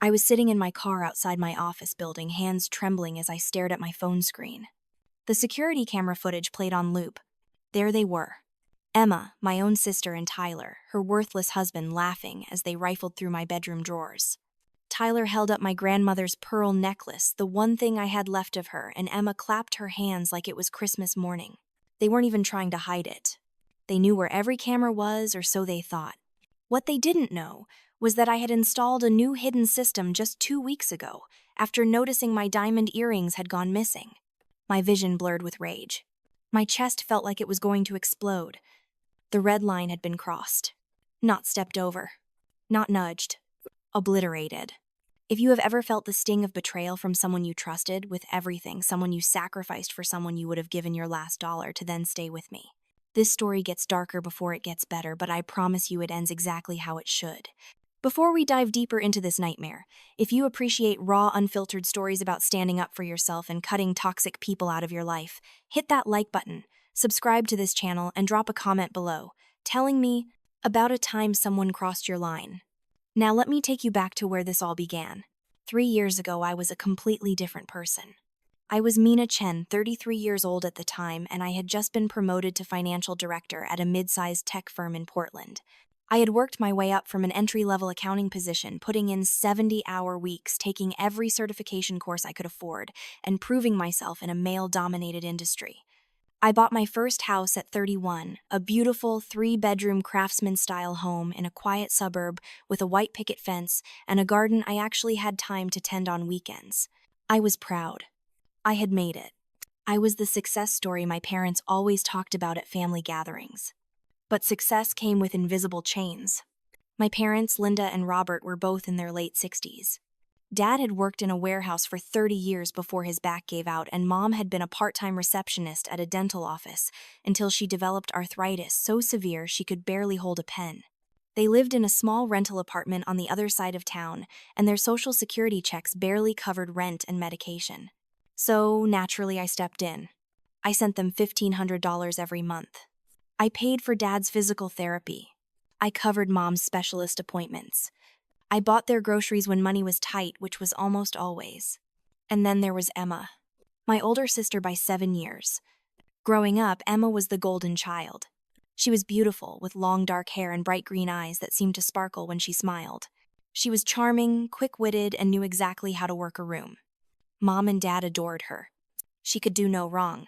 I was sitting in my car outside my office building, hands trembling as I stared at my phone screen. The security camera footage played on loop. There they were. Emma, my own sister, and Tyler, her worthless husband, laughing as they rifled through my bedroom drawers. Tyler held up my grandmother's pearl necklace, the one thing I had left of her, and Emma clapped her hands like it was Christmas morning. They weren't even trying to hide it. They knew where every camera was, or so they thought. What they didn't know was that I had installed a new hidden system just 2 weeks ago, after noticing my diamond earrings had gone missing. My vision blurred with rage. My chest felt like it was going to explode. The red line had been crossed. Not stepped over. Not nudged. Obliterated. If you have ever felt the sting of betrayal from someone you trusted with everything, someone you sacrificed for someone you would have given your last dollar to then stay with me. This story gets darker before it gets better, but I promise you it ends exactly how it should. Before we dive deeper into this nightmare, if you appreciate raw, unfiltered stories about standing up for yourself and cutting toxic people out of your life, hit that like button, subscribe to this channel, and drop a comment below, telling me about a time someone crossed your line. Now let me take you back to where this all began. 3 years ago, I was a completely different person. I was Mina Chen, 33 years old at the time, and I had just been promoted to financial director at a mid-sized tech firm in Portland. I had worked my way up from an entry-level accounting position, putting in 70-hour weeks, taking every certification course I could afford, and proving myself in a male-dominated industry. I bought my first house at 31, a beautiful 3-bedroom craftsman-style home in a quiet suburb with a white picket fence and a garden I actually had time to tend on weekends. I was proud. I had made it. I was the success story my parents always talked about at family gatherings. But success came with invisible chains. My parents, Linda and Robert, were both in their late 60s. Dad had worked in a warehouse for 30 years before his back gave out, and Mom had been a part-time receptionist at a dental office until she developed arthritis so severe she could barely hold a pen. They lived in a small rental apartment on the other side of town, and their Social Security checks barely covered rent and medication. So, naturally, I stepped in. I sent them $1,500 every month. I paid for Dad's physical therapy. I covered Mom's specialist appointments. I bought their groceries when money was tight, which was almost always. And then there was Emma, my older sister by 7 years. Growing up, Emma was the golden child. She was beautiful, with long dark hair and bright green eyes that seemed to sparkle when she smiled. She was charming, quick-witted, and knew exactly how to work a room. Mom and Dad adored her. She could do no wrong.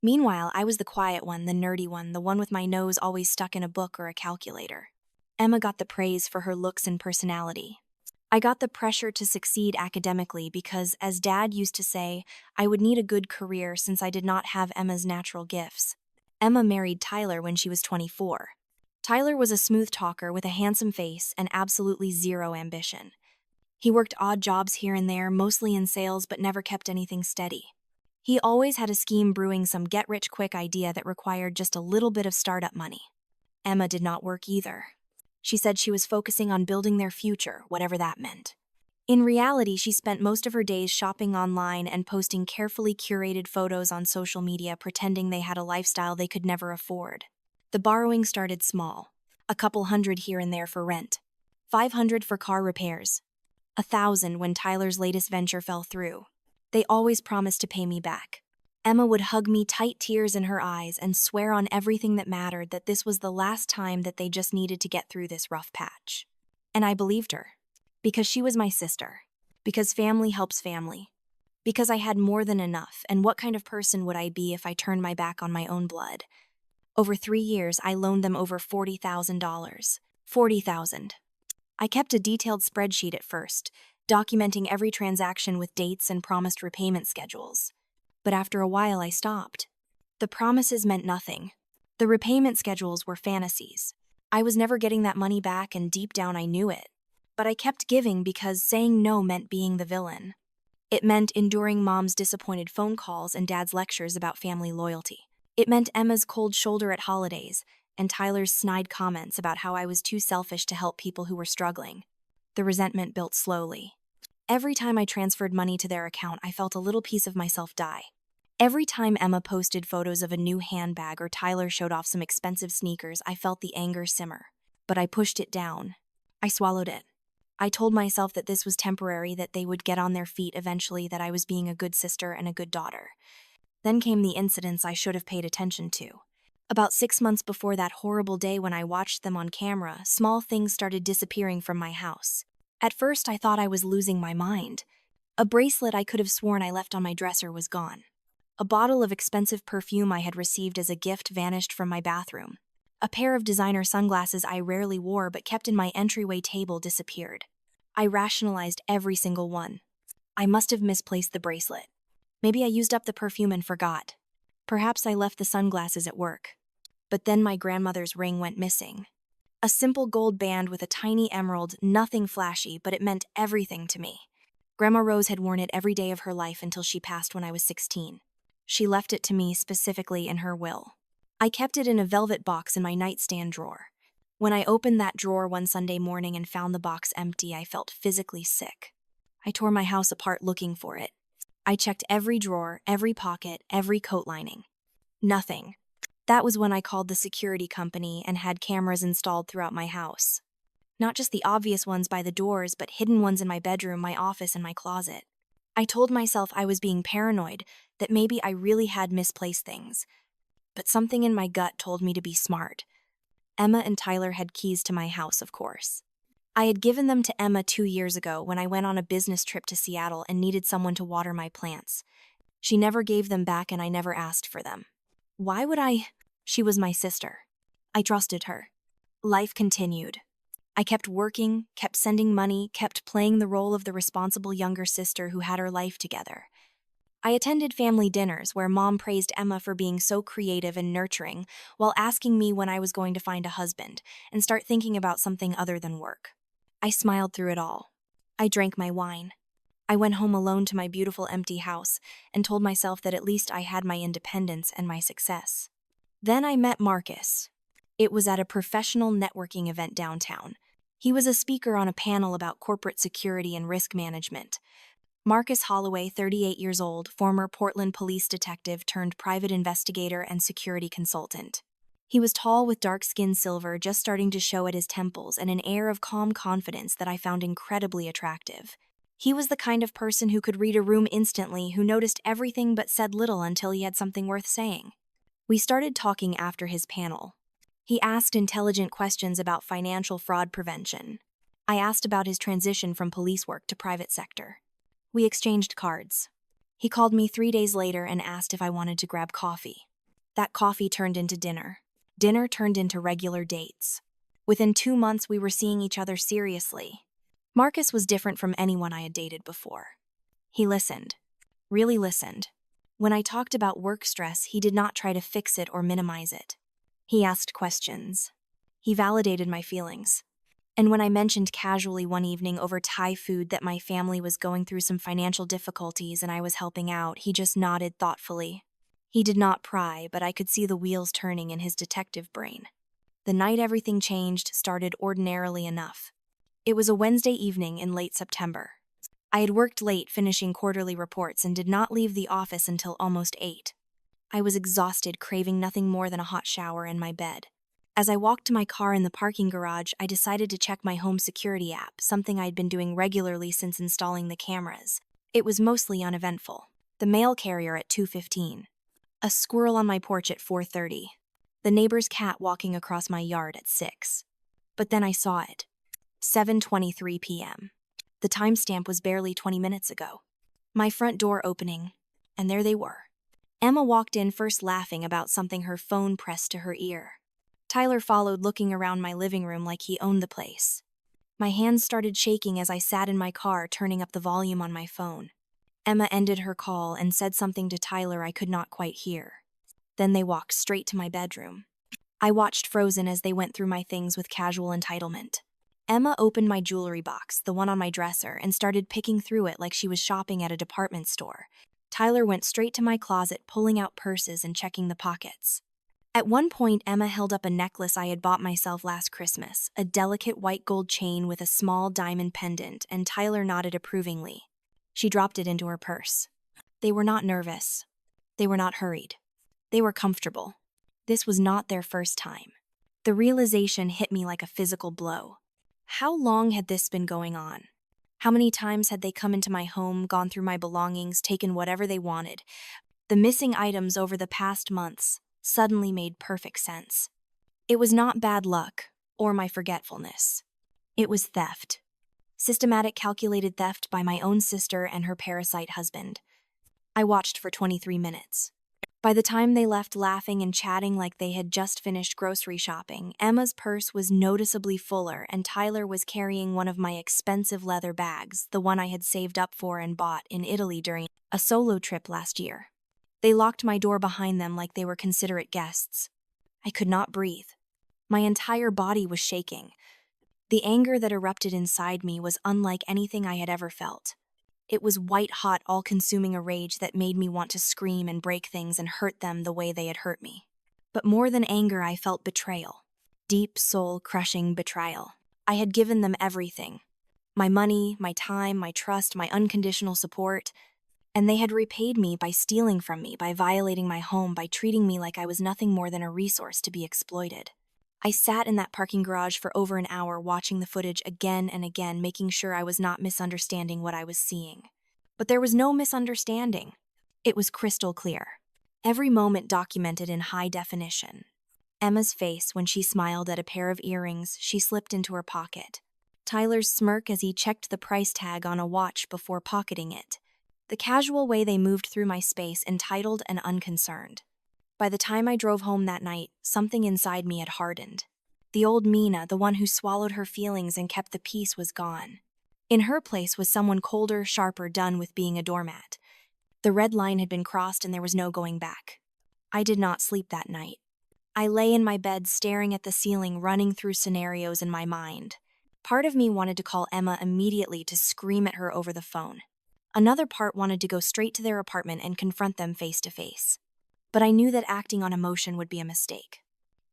Meanwhile, I was the quiet one, the nerdy one, the one with my nose always stuck in a book or a calculator. Emma got the praise for her looks and personality. I got the pressure to succeed academically because, as Dad used to say, I would need a good career since I did not have Emma's natural gifts. Emma married Tyler when she was 24. Tyler was a smooth talker with a handsome face and absolutely zero ambition. He worked odd jobs here and there, mostly in sales, but never kept anything steady. He always had a scheme brewing, some get-rich-quick idea that required just a little bit of startup money. Emma did not work either. She said she was focusing on building their future, whatever that meant. In reality, she spent most of her days shopping online and posting carefully curated photos on social media, pretending they had a lifestyle they could never afford. The borrowing started small, a couple hundred here and there for rent, $500 for car repairs, $1,000 when Tyler's latest venture fell through. They always promised to pay me back. Emma would hug me, tight tears in her eyes, and swear on everything that mattered that this was the last time, that they just needed to get through this rough patch. And I believed her. Because she was my sister. Because family helps family. Because I had more than enough, and what kind of person would I be if I turned my back on my own blood? Over 3 years, I loaned them over $40,000. $40,000. I kept a detailed spreadsheet at first, documenting every transaction with dates and promised repayment schedules. But after a while, I stopped. The promises meant nothing. The repayment schedules were fantasies. I was never getting that money back, and deep down I knew it. But I kept giving because saying no meant being the villain. It meant enduring Mom's disappointed phone calls and Dad's lectures about family loyalty. It meant Emma's cold shoulder at holidays and Tyler's snide comments about how I was too selfish to help people who were struggling. The resentment built slowly. Every time I transferred money to their account, I felt a little piece of myself die. Every time Emma posted photos of a new handbag or Tyler showed off some expensive sneakers, I felt the anger simmer. But I pushed it down. I swallowed it. I told myself that this was temporary, that they would get on their feet eventually, that I was being a good sister and a good daughter. Then came the incidents I should have paid attention to. About 6 months before that horrible day when I watched them on camera, small things started disappearing from my house. At first, I thought I was losing my mind. A bracelet I could have sworn I left on my dresser was gone. A bottle of expensive perfume I had received as a gift vanished from my bathroom. A pair of designer sunglasses I rarely wore but kept in my entryway table disappeared. I rationalized every single one. I must have misplaced the bracelet. Maybe I used up the perfume and forgot. Perhaps I left the sunglasses at work. But then my grandmother's ring went missing. A simple gold band with a tiny emerald, nothing flashy, but it meant everything to me. Grandma Rose had worn it every day of her life until she passed when I was 16. She left it to me specifically in her will. I kept it in a velvet box in my nightstand drawer. When I opened that drawer one Sunday morning and found the box empty, I felt physically sick. I tore my house apart looking for it. I checked every drawer, every pocket, every coat lining. Nothing. That was when I called the security company and had cameras installed throughout my house. Not just the obvious ones by the doors, but hidden ones in my bedroom, my office, and my closet. I told myself I was being paranoid, that maybe I really had misplaced things. But something in my gut told me to be smart. Emma and Tyler had keys to my house, of course. I had given them to Emma 2 years ago when I went on a business trip to Seattle and needed someone to water my plants. She never gave them back and I never asked for them. Why would I? She was my sister. I trusted her. Life continued. I kept working, kept sending money, kept playing the role of the responsible younger sister who had her life together. I attended family dinners where Mom praised Emma for being so creative and nurturing while asking me when I was going to find a husband and start thinking about something other than work. I smiled through it all. I drank my wine. I went home alone to my beautiful empty house and told myself that at least I had my independence and my success. Then I met Marcus. It was at a professional networking event downtown. He was a speaker on a panel about corporate security and risk management. Marcus Holloway, 38 years old, former Portland police detective turned private investigator and security consultant. He was tall with dark skin silver just starting to show at his temples and an air of calm confidence that I found incredibly attractive. He was the kind of person who could read a room instantly, who noticed everything but said little until he had something worth saying. We started talking after his panel. He asked intelligent questions about financial fraud prevention. I asked about his transition from police work to private sector. We exchanged cards. He called me 3 days later and asked if I wanted to grab coffee. That coffee turned into dinner. Dinner turned into regular dates. Within 2 months, we were seeing each other seriously. Marcus was different from anyone I had dated before. He listened. Really listened. When I talked about work stress, he did not try to fix it or minimize it. He asked questions. He validated my feelings. And when I mentioned casually one evening over Thai food that my family was going through some financial difficulties and I was helping out, he just nodded thoughtfully. He did not pry, but I could see the wheels turning in his detective brain. The night everything changed started ordinarily enough. It was a Wednesday evening in late September. I had worked late finishing quarterly reports and did not leave the office until almost 8. I was exhausted, craving nothing more than a hot shower in my bed. As I walked to my car in the parking garage, I decided to check my home security app, something I'd been doing regularly since installing the cameras. It was mostly uneventful. The mail carrier at 2:15. A squirrel on my porch at 4:30. The neighbor's cat walking across my yard at 6. But then I saw it. 7:23 p.m. The timestamp was barely 20 minutes ago. My front door opening, and there they were. Emma walked in first laughing about something, her phone pressed to her ear. Tyler followed, looking around my living room like he owned the place. My hands started shaking as I sat in my car, turning up the volume on my phone. Emma ended her call and said something to Tyler I could not quite hear. Then they walked straight to my bedroom. I watched frozen as they went through my things with casual entitlement. Emma opened my jewelry box, the one on my dresser, and started picking through it like she was shopping at a department store. Tyler went straight to my closet, pulling out purses and checking the pockets. At one point, Emma held up a necklace I had bought myself last Christmas, a delicate white gold chain with a small diamond pendant, and Tyler nodded approvingly. She dropped it into her purse. They were not nervous. They were not hurried. They were comfortable. This was not their first time. The realization hit me like a physical blow. How long had this been going on? How many times had they come into my home, gone through my belongings, taken whatever they wanted? The missing items over the past months suddenly made perfect sense. It was not bad luck or my forgetfulness. It was theft. Systematic, calculated theft by my own sister and her parasite husband. I watched for 23 minutes. By the time they left laughing and chatting like they had just finished grocery shopping, Emma's purse was noticeably fuller and Tyler was carrying one of my expensive leather bags, the one I had saved up for and bought in Italy during a solo trip last year. They locked my door behind them like they were considerate guests. I could not breathe. My entire body was shaking. The anger that erupted inside me was unlike anything I had ever felt. It was white-hot, all-consuming a rage that made me want to scream and break things and hurt them the way they had hurt me. But more than anger, I felt betrayal. Deep, soul-crushing betrayal. I had given them everything. My money, my time, my trust, my unconditional support. And they had repaid me by stealing from me, by violating my home, by treating me like I was nothing more than a resource to be exploited. I sat in that parking garage for over an hour watching the footage again and again, making sure I was not misunderstanding what I was seeing. But there was no misunderstanding. It was crystal clear. Every moment documented in high definition. Emma's face when she smiled at a pair of earrings she slipped into her pocket. Tyler's smirk as he checked the price tag on a watch before pocketing it. The casual way they moved through my space, entitled and unconcerned. By the time I drove home that night, something inside me had hardened. The old Mina, the one who swallowed her feelings and kept the peace, was gone. In her place was someone colder, sharper, done with being a doormat. The red line had been crossed and there was no going back. I did not sleep that night. I lay in my bed staring at the ceiling, running through scenarios in my mind. Part of me wanted to call Emma immediately to scream at her over the phone. Another part wanted to go straight to their apartment and confront them face to face. But I knew that acting on emotion would be a mistake.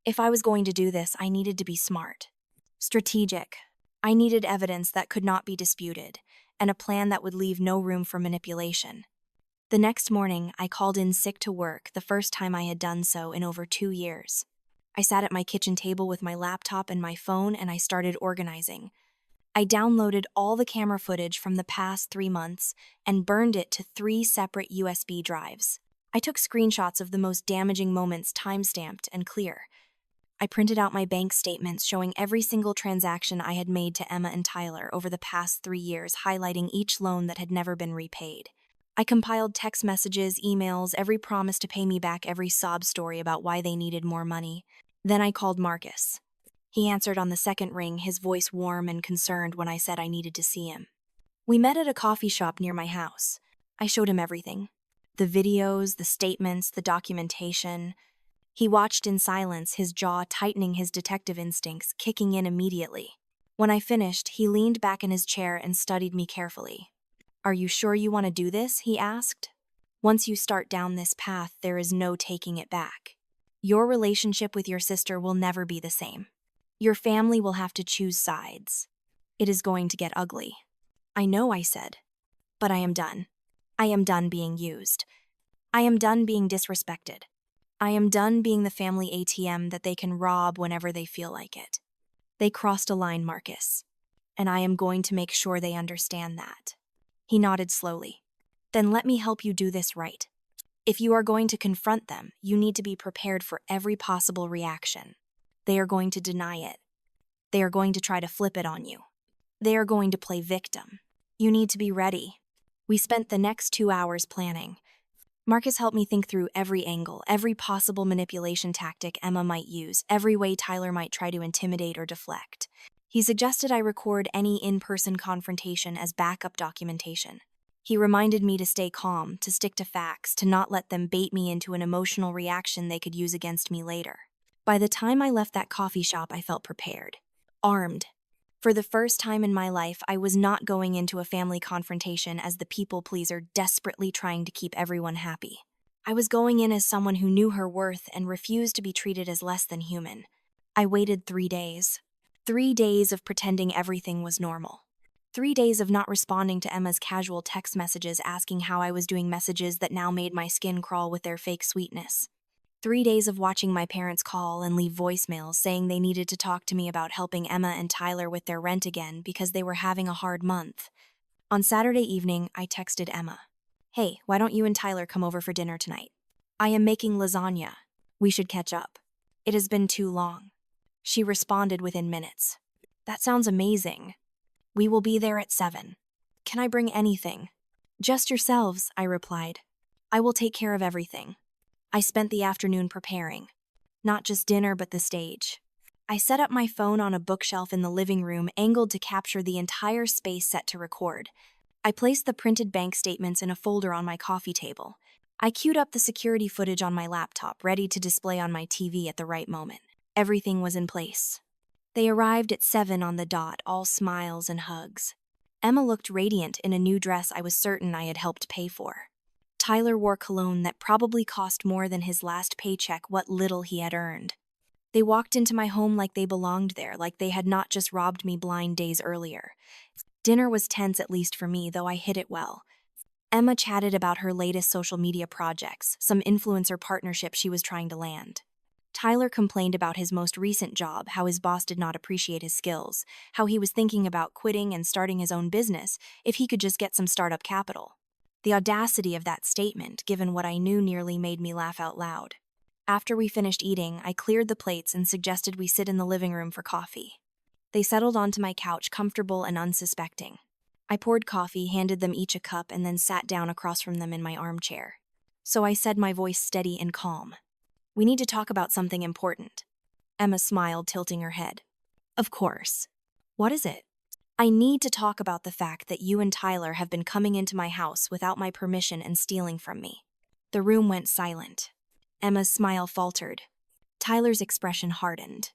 If I was going to do this, I needed to be smart. Strategic. I needed evidence that could not be disputed, and a plan that would leave no room for manipulation. The next morning, I called in sick to work, the first time I had done so in over 2 years. I sat at my kitchen table with my laptop and my phone, and I started organizing. I downloaded all the camera footage from the past 3 months and burned it to 3 separate USB drives. I took screenshots of the most damaging moments, time-stamped and clear. I printed out my bank statements showing every single transaction I had made to Emma and Tyler over the past 3 years, highlighting each loan that had never been repaid. I compiled text messages, emails, every promise to pay me back, every sob story about why they needed more money. Then I called Marcus. He answered on the second ring, his voice warm and concerned when I said I needed to see him. We met at a coffee shop near my house. I showed him everything. The videos, the statements, the documentation. He watched in silence, his jaw tightening, his detective instincts kicking in immediately. When I finished, he leaned back in his chair and studied me carefully. "Are you sure you want to do this?" he asked. "Once you start down this path, there is no taking it back. Your relationship with your sister will never be the same. Your family will have to choose sides. It is going to get ugly." "I know," I said. "But I am done. I am done being used. I am done being disrespected. I am done being the family ATM that they can rob whenever they feel like it. They crossed a line, Marcus, and I am going to make sure they understand that." He nodded slowly. "Then let me help you do this right. If you are going to confront them, you need to be prepared for every possible reaction. They are going to deny it. They are going to try to flip it on you. They are going to play victim. You need to be ready." We spent the next 2 hours planning. Marcus helped me think through every angle, every possible manipulation tactic Emma might use, every way Tyler might try to intimidate or deflect. He suggested I record any in-person confrontation as backup documentation. He reminded me to stay calm, to stick to facts, to not let them bait me into an emotional reaction they could use against me later. By the time I left that coffee shop, I felt prepared, armed. For the first time in my life, I was not going into a family confrontation as the people pleaser desperately trying to keep everyone happy. I was going in as someone who knew her worth and refused to be treated as less than human. I waited 3 days. 3 days of pretending everything was normal. 3 days of not responding to Emma's casual text messages asking how I was doing, messages that now made my skin crawl with their fake sweetness. 3 days of watching my parents call and leave voicemails saying they needed to talk to me about helping Emma and Tyler with their rent again because they were having a hard month. On Saturday evening, I texted Emma. "Hey, why don't you and Tyler come over for dinner tonight? I am making lasagna. We should catch up. It has been too long." She responded within minutes. "That sounds amazing. We will be there at 7. Can I bring anything?" "Just yourselves," I replied. "I will take care of everything." I spent the afternoon preparing. Not just dinner, but the stage. I set up my phone on a bookshelf in the living room, angled to capture the entire space set to record. I placed the printed bank statements in a folder on my coffee table. I queued up the security footage on my laptop, ready to display on my TV at the right moment. Everything was in place. They arrived at 7 on the dot, all smiles and hugs. Emma looked radiant in a new dress I was certain I had helped pay for. Tyler wore cologne that probably cost more than his last paycheck, what little he had earned. They walked into my home like they belonged there, like they had not just robbed me blind days earlier. Dinner was tense, at least for me, though I hid it well. Emma chatted about her latest social media projects, some influencer partnership she was trying to land. Tyler complained about his most recent job, how his boss did not appreciate his skills, how he was thinking about quitting and starting his own business if he could just get some startup capital. The audacity of that statement, given what I knew, nearly made me laugh out loud. After we finished eating, I cleared the plates and suggested we sit in the living room for coffee. They settled onto my couch, comfortable and unsuspecting. I poured coffee, handed them each a cup, and then sat down across from them in my armchair. So I said, my voice steady and calm. "We need to talk about something important." Emma smiled, tilting her head. "Of course. What is it?" "I need to talk about the fact that you and Tyler have been coming into my house without my permission and stealing from me." The room went silent. Emma's smile faltered. Tyler's expression hardened.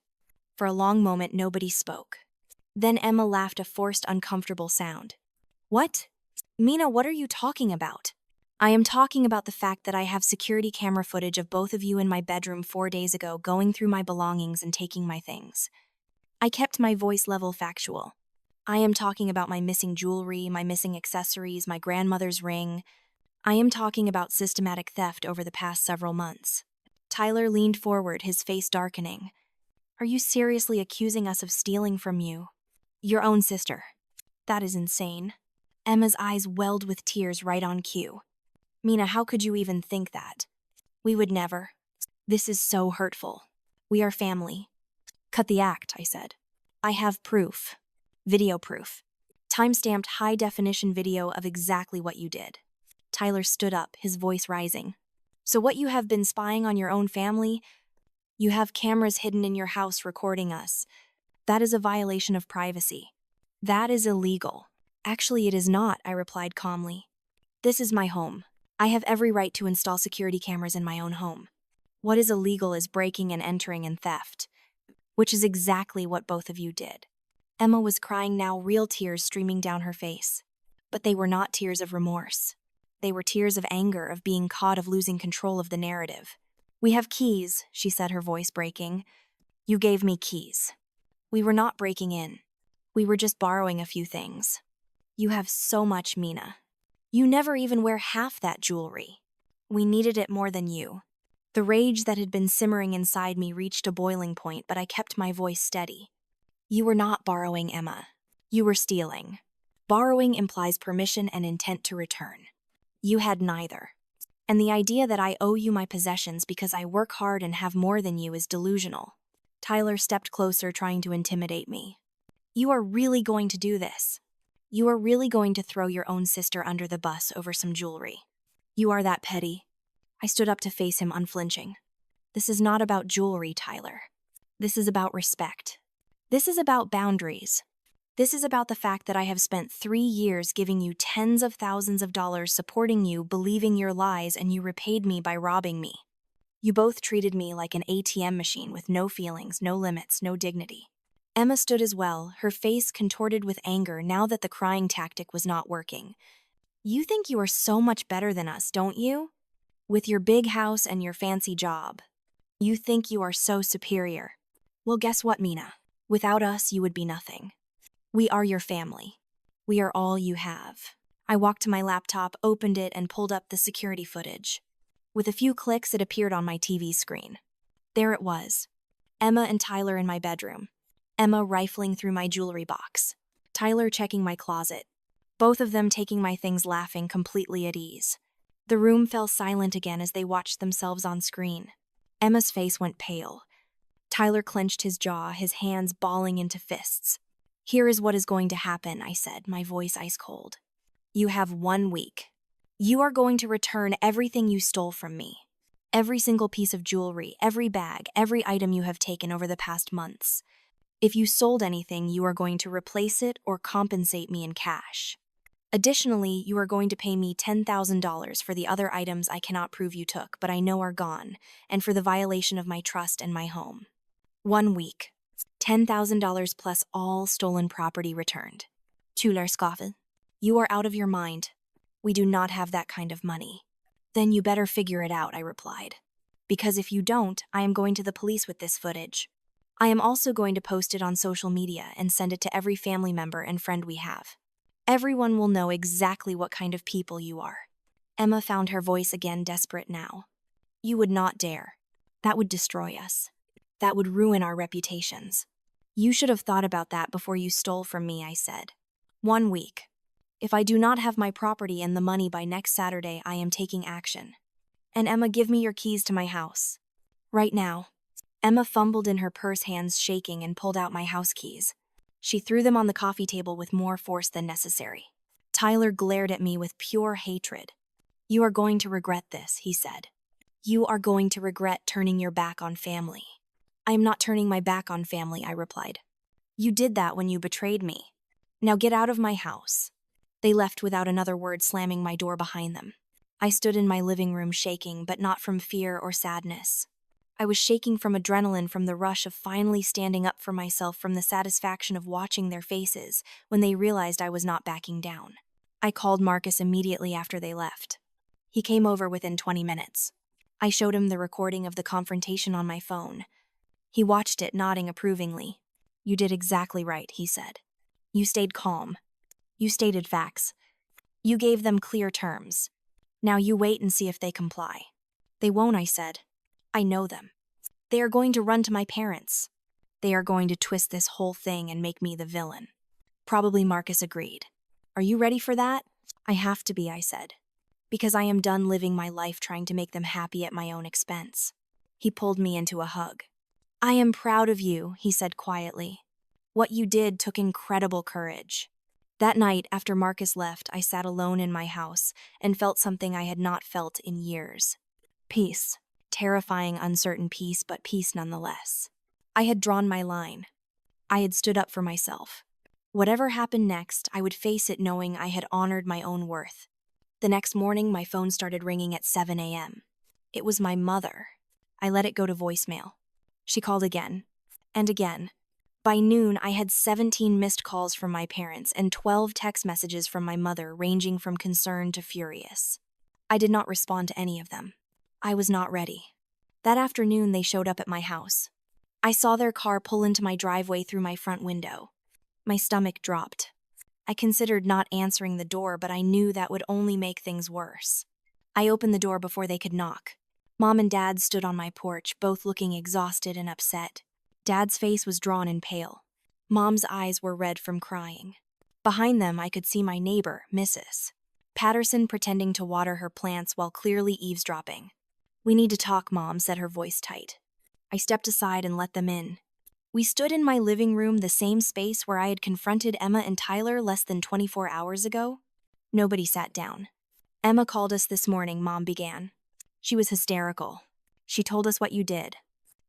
For a long moment, nobody spoke. Then Emma laughed, a forced, uncomfortable sound. "What? Mina, what are you talking about?" "I am talking about the fact that I have security camera footage of both of you in my bedroom 4 days ago, going through my belongings and taking my things." I kept my voice level, factual. "I am talking about my missing jewelry, my missing accessories, my grandmother's ring. I am talking about systematic theft over the past several months." Tyler leaned forward, his face darkening. "Are you seriously accusing us of stealing from you? Your own sister? That is insane." Emma's eyes welled with tears right on cue. "Mina, how could you even think that? We would never. This is so hurtful. We are family." "Cut the act," I said. "I have proof. Video proof. Time-stamped high-definition video of exactly what you did." Tyler stood up, his voice rising. "So what, you have been spying on your own family? You have cameras hidden in your house recording us. That is a violation of privacy. That is illegal." "Actually, it is not," I replied calmly. "This is my home. I have every right to install security cameras in my own home. What is illegal is breaking and entering and theft, which is exactly what both of you did." Emma was crying now, real tears streaming down her face. But they were not tears of remorse. They were tears of anger, of being caught, of losing control of the narrative. "We have keys," she said, her voice breaking. "You gave me keys. We were not breaking in. We were just borrowing a few things. You have so much, Mina. You never even wear half that jewelry. We needed it more than you." The rage that had been simmering inside me reached a boiling point, but I kept my voice steady. "You were not borrowing, Emma. You were stealing. Borrowing implies permission and intent to return. You had neither. And the idea that I owe you my possessions because I work hard and have more than you is delusional." Tyler stepped closer, trying to intimidate me. "You are really going to do this? You are really going to throw your own sister under the bus over some jewelry? You are that petty?" I stood up to face him, unflinching. "This is not about jewelry, Tyler. This is about respect. This is about boundaries. This is about the fact that I have spent 3 years giving you tens of thousands of dollars, supporting you, believing your lies, and you repaid me by robbing me. You both treated me like an ATM machine with no feelings, no limits, no dignity." Emma stood as well, her face contorted with anger now that the crying tactic was not working. "You think you are so much better than us, don't you? With your big house and your fancy job. You think you are so superior. Well, guess what, Mina? Without us, you would be nothing. We are your family. We are all you have." I walked to my laptop, opened it, and pulled up the security footage. With a few clicks, it appeared on my TV screen. There it was. Emma and Tyler in my bedroom. Emma rifling through my jewelry box. Tyler checking my closet. Both of them taking my things, laughing, completely at ease. The room fell silent again as they watched themselves on screen. Emma's face went pale. Tyler clenched his jaw, his hands balling into fists. "Here is what is going to happen," I said, my voice ice cold. "You have 1 week. You are going to return everything you stole from me. Every single piece of jewelry, every bag, every item you have taken over the past months. If you sold anything, you are going to replace it or compensate me in cash. Additionally, you are going to pay me $10,000 for the other items I cannot prove you took, but I know are gone, and for the violation of my trust and my home. 1 week. $10,000 plus all stolen property returned." Tyler scoffed. "You are out of your mind. We do not have that kind of money." "Then you better figure it out," I replied. "Because if you don't, I am going to the police with this footage. I am also going to post it on social media and send it to every family member and friend we have. Everyone will know exactly what kind of people you are." Emma found her voice again, desperate now. "You would not dare. That would destroy us. That would ruin our reputations. You should have thought about that before you stole from me," I said. 1 week. If I do not have my property and the money by next Saturday, I am taking action. And Emma, give me your keys to my house. Right now." Emma fumbled in her purse, hands shaking, and pulled out my house keys. She threw them on the coffee table with more force than necessary. Tyler glared at me with pure hatred. "You are going to regret this," he said. "You are going to regret turning your back on family." "I am not turning my back on family," I replied. "You did that when you betrayed me. Now get out of my house." They left without another word, slamming my door behind them. I stood in my living room shaking, but not from fear or sadness. I was shaking from adrenaline, from the rush of finally standing up for myself, from the satisfaction of watching their faces when they realized I was not backing down. I called Marcus immediately after they left. He came over within 20 minutes. I showed him the recording of the confrontation on my phone. He watched it, nodding approvingly. "You did exactly right," he said. "You stayed calm. You stated facts. You gave them clear terms. Now you wait and see if they comply." "They won't," I said. "I know them. They are going to run to my parents. They are going to twist this whole thing and make me the villain." Probably, Marcus agreed. "Are you ready for that?" "I have to be," I said, "because I am done living my life trying to make them happy at my own expense." He pulled me into a hug. "I am proud of you," he said quietly. "What you did took incredible courage." That night, after Marcus left, I sat alone in my house and felt something I had not felt in years. Peace. Terrifying, uncertain peace, but peace nonetheless. I had drawn my line. I had stood up for myself. Whatever happened next, I would face it knowing I had honored my own worth. The next morning, my phone started ringing at 7 a.m. It was my mother. I let it go to voicemail. She called again and again. By noon, I had 17 missed calls from my parents and 12 text messages from my mother, ranging from concerned to furious. I did not respond to any of them. I was not ready. That afternoon, they showed up at my house. I saw their car pull into my driveway through my front window. My stomach dropped. I considered not answering the door, but I knew that would only make things worse. I opened the door before they could knock. Mom and Dad stood on my porch, both looking exhausted and upset. Dad's face was drawn and pale. Mom's eyes were red from crying. Behind them, I could see my neighbor, Mrs. Patterson, pretending to water her plants while clearly eavesdropping. "We need to talk," Mom said, her voice tight. I stepped aside and let them in. We stood in my living room, the same space where I had confronted Emma and Tyler less than 24 hours ago. Nobody sat down. "Emma called us this morning," Mom began. "She was hysterical. She told us what you did.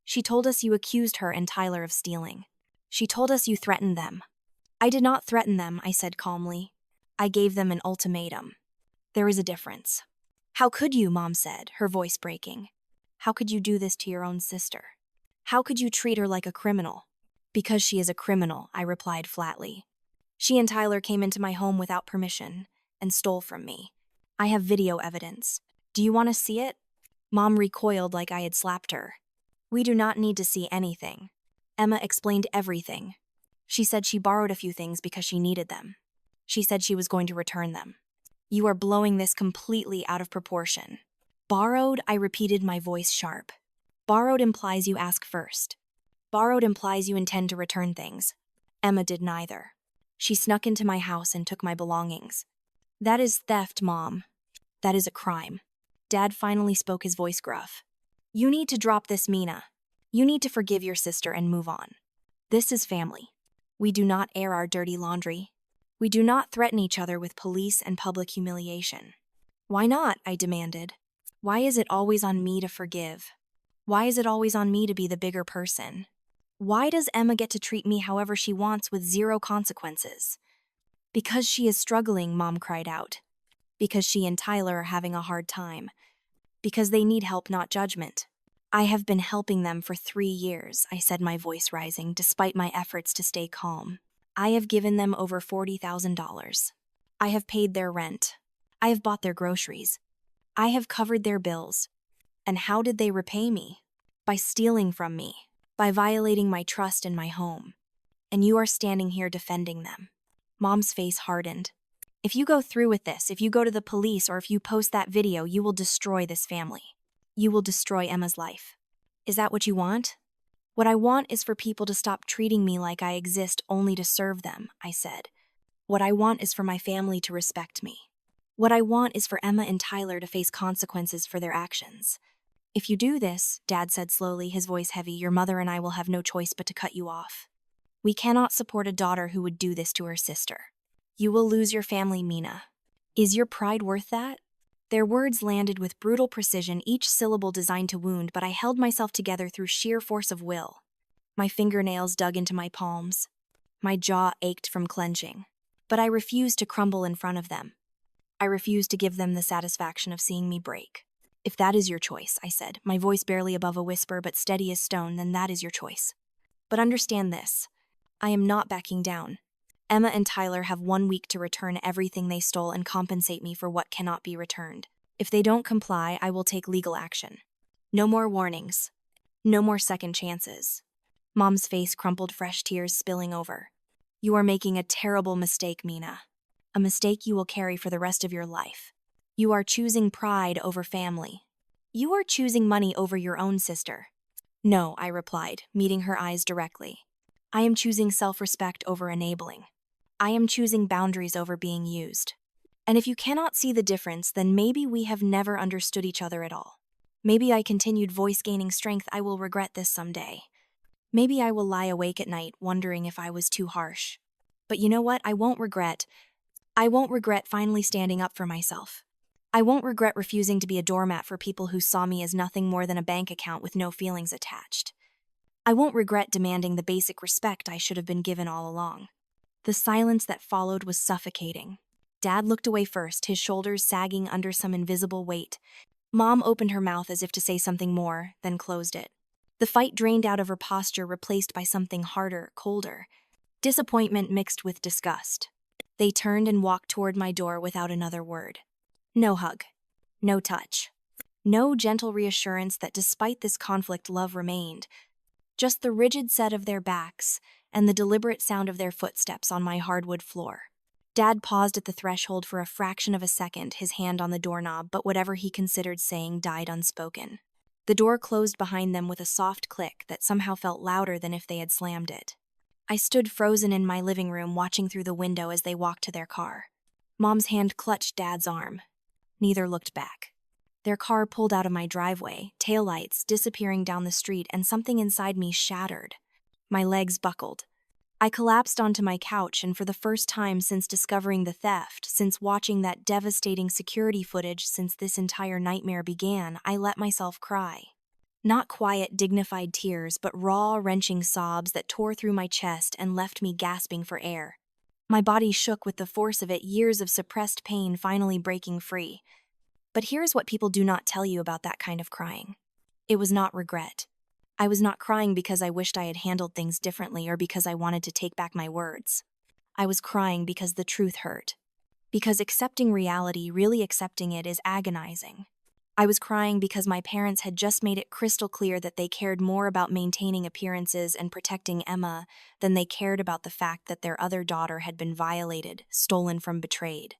She told us you accused her and Tyler of stealing. She told us you threatened them." "I did not threaten them," I said calmly. "I gave them an ultimatum. There is a difference." "How could you?" Mom said, her voice breaking. "How could you do this to your own sister? How could you treat her like a criminal?" "Because she is a criminal," I replied flatly. "She and Tyler came into my home without permission and stole from me. I have video evidence. Do you want to see it?" Mom recoiled like I had slapped her. "We do not need to see anything." Emma explained everything. She said she borrowed a few things because she needed them. She said she was going to return them. "You are blowing this completely out of proportion." Borrowed, I repeated, my voice sharp. Borrowed implies you ask first. Borrowed implies you intend to return things. Emma did neither. She snuck into my house and took my belongings. That is theft, Mom. That is a crime. Dad finally spoke, his voice gruff. You need to drop this, Mina. You need to forgive your sister and move on. This is family. We do not air our dirty laundry. We do not threaten each other with police and public humiliation. Why not? I demanded. Why is it always on me to forgive? Why is it always on me to be the bigger person? Why does Emma get to treat me however she wants with zero consequences? Because she is struggling, Mom cried out. Because she and Tyler are having a hard time. Because they need help, not judgment. I have been helping them for 3 years, I said, my voice rising, despite my efforts to stay calm. I have given them over $40,000. I have paid their rent. I have bought their groceries. I have covered their bills. And how did they repay me? By stealing from me. By violating my trust in my home. And you are standing here defending them. Mom's face hardened. If you go through with this, if you go to the police, or if you post that video, you will destroy this family. You will destroy Emma's life. Is that what you want? What I want is for people to stop treating me like I exist only to serve them, I said. What I want is for my family to respect me. What I want is for Emma and Tyler to face consequences for their actions. If you do this, Dad said slowly, his voice heavy, your mother and I will have no choice but to cut you off. We cannot support a daughter who would do this to her sister. You will lose your family, Mina. Is your pride worth that? Their words landed with brutal precision, each syllable designed to wound, but I held myself together through sheer force of will. My fingernails dug into my palms. My jaw ached from clenching. But I refused to crumble in front of them. I refused to give them the satisfaction of seeing me break. If that is your choice, I said, my voice barely above a whisper but steady as stone, then that is your choice. But understand this. I am not backing down. Emma and Tyler have 1 week to return everything they stole and compensate me for what cannot be returned. If they don't comply, I will take legal action. No more warnings. No more second chances. Mom's face crumpled, fresh tears spilling over. You are making a terrible mistake, Mina. A mistake you will carry for the rest of your life. You are choosing pride over family. You are choosing money over your own sister. No, I replied, meeting her eyes directly. I am choosing self-respect over enabling. I am choosing boundaries over being used. And if you cannot see the difference, then maybe we have never understood each other at all. Maybe I continued, voice gaining strength. I will regret this someday. Maybe I will lie awake at night wondering if I was too harsh. But you know what? I won't regret finally standing up for myself. I won't regret refusing to be a doormat for people who saw me as nothing more than a bank account with no feelings attached. I won't regret demanding the basic respect I should have been given all along. The silence that followed was suffocating. Dad looked away first, his shoulders sagging under some invisible weight. Mom opened her mouth as if to say something more, then closed it. The fight drained out of her posture, replaced by something harder, colder. Disappointment mixed with disgust. They turned and walked toward my door without another word. No hug. No touch. No gentle reassurance that despite this conflict, love remained. Just the rigid set of their backs and the deliberate sound of their footsteps on my hardwood floor. Dad paused at the threshold for a fraction of a second, his hand on the doorknob, but whatever he considered saying died unspoken. The door closed behind them with a soft click that somehow felt louder than if they had slammed it. I stood frozen in my living room, watching through the window as they walked to their car. Mom's hand clutched Dad's arm. Neither looked back. Their car pulled out of my driveway, taillights disappearing down the street, and something inside me shattered. My legs buckled. I collapsed onto my couch, and for the first time since discovering the theft, since watching that devastating security footage, since this entire nightmare began, I let myself cry. Not quiet, dignified tears, but raw, wrenching sobs that tore through my chest and left me gasping for air. My body shook with the force of it, years of suppressed pain finally breaking free. But here's what people do not tell you about that kind of crying. It was not regret. I was not crying because I wished I had handled things differently or because I wanted to take back my words. I was crying because the truth hurt. Because accepting reality, really accepting it, is agonizing. I was crying because my parents had just made it crystal clear that they cared more about maintaining appearances and protecting Emma than they cared about the fact that their other daughter had been violated, stolen from, betrayed.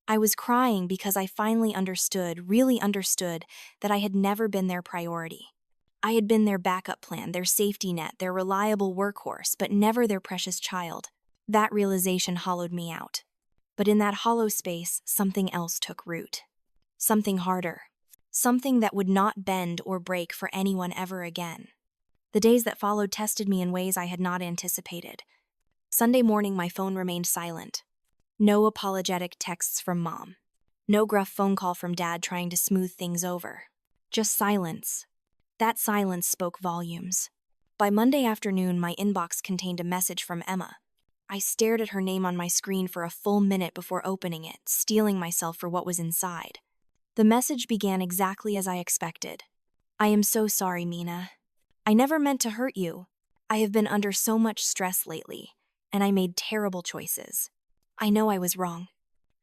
I was crying because I finally understood, really understood, that I had never been their priority. I had been their backup plan, their safety net, their reliable workhorse, but never their precious child. That realization hollowed me out. But in that hollow space, something else took root. Something harder. Something that would not bend or break for anyone ever again. The days that followed tested me in ways I had not anticipated. Sunday morning, my phone remained silent. No apologetic texts from Mom. No gruff phone call from Dad trying to smooth things over. Just silence. That silence spoke volumes. By Monday afternoon, my inbox contained a message from Emma. I stared at her name on my screen for a full minute before opening it, steeling myself for what was inside. The message began exactly as I expected. I am so sorry, Mina. I never meant to hurt you. I have been under so much stress lately, and I made terrible choices. I know I was wrong.